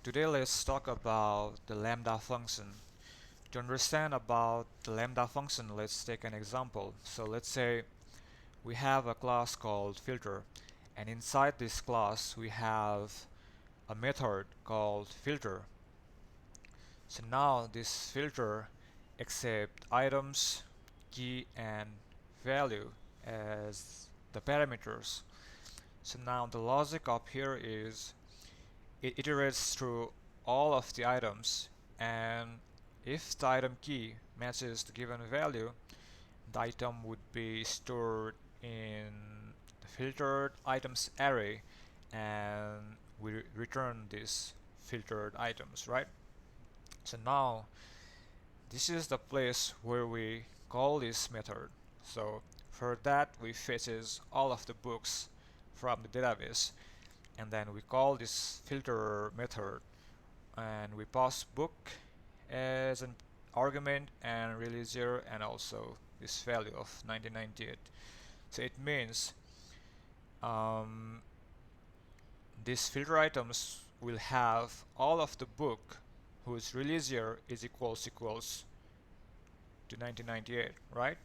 Today let's talk about the lambda function. To understand about the lambda function, let's take an example. So let's say we have a class called filter, and inside this class we have a method called filter. So now this filter accepts items, key, and value as the parameters. So now the logic up here is it iterates through all of the items, and if the item key matches the given value, the item would be stored in the filtered items array, and we return these filtered items, right? So now this is the place where we call this method. So for that we fetches all of the books from the database, and then we call this filter method, and we pass book as an argument and release year and also this value of 1998. So it means these filter items will have all of the book whose release year is equals to 1998, right?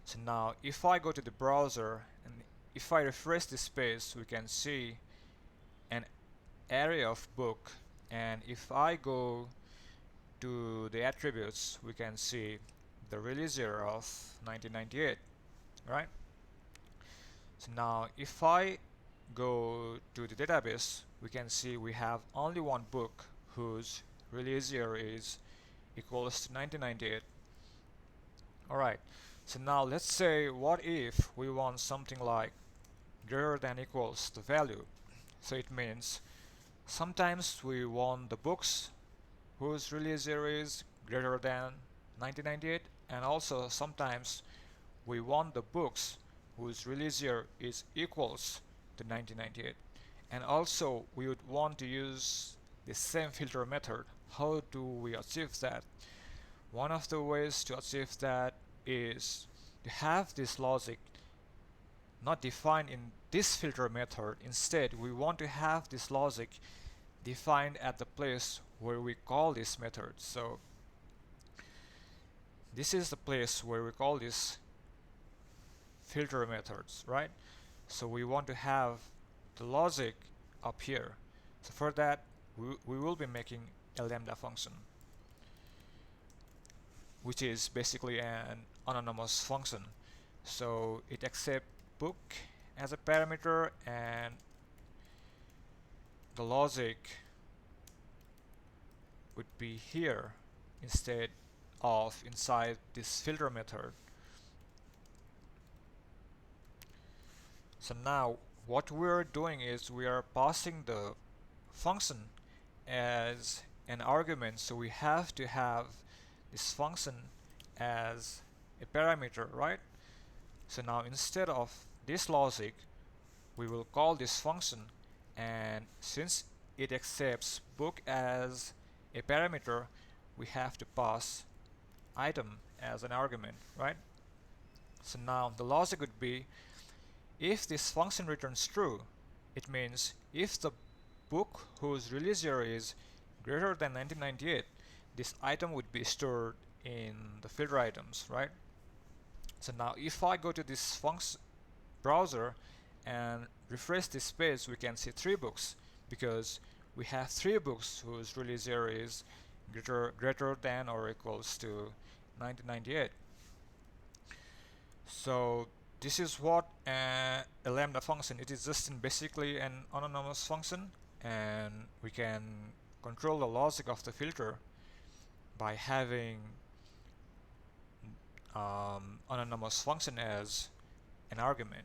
So now if I go to the browser and if I refresh this page, we can see an array of book, and if I go to the attributes, we can see the release year of 1998, right? So now if I go to the database, we can see we have only one book whose release year is equals to 1998. Alright, so now let's say what if we want something like greater than equals the value. So it means sometimes we want the books whose release year is greater than 1998, and also sometimes we want the books whose release year is equals to 1998, and also we would want to use the same filter method. How do we achieve that? One of the ways to achieve that is to have this logic not defined in this filter method. Instead, we want to have this logic defined at the place where we call this method. So this is the place where we call this filter methods, right? So we want to have the logic up here. So for that, we will be making a lambda function, which is basically an anonymous function. So it accepts book as a parameter, and the logic would be here instead of inside this filter method. So now what we're doing is we are passing the function as an argument, so we have to have this function as a parameter, right? So now instead of this logic, we will call this function, and since it accepts book as a parameter, we have to pass item as an argument, right? So now the logic would be, if this function returns true, it means if the book whose release year is greater than 1998, this item would be stored in the filter items, right? So now if I go to this function browser and refresh this page, we can see 3 books, because we have 3 books whose release year is greater than or equals to 1998. So this is what a lambda function. It is just basically an anonymous function, and we can control the logic of the filter by having anonymous function as an argument.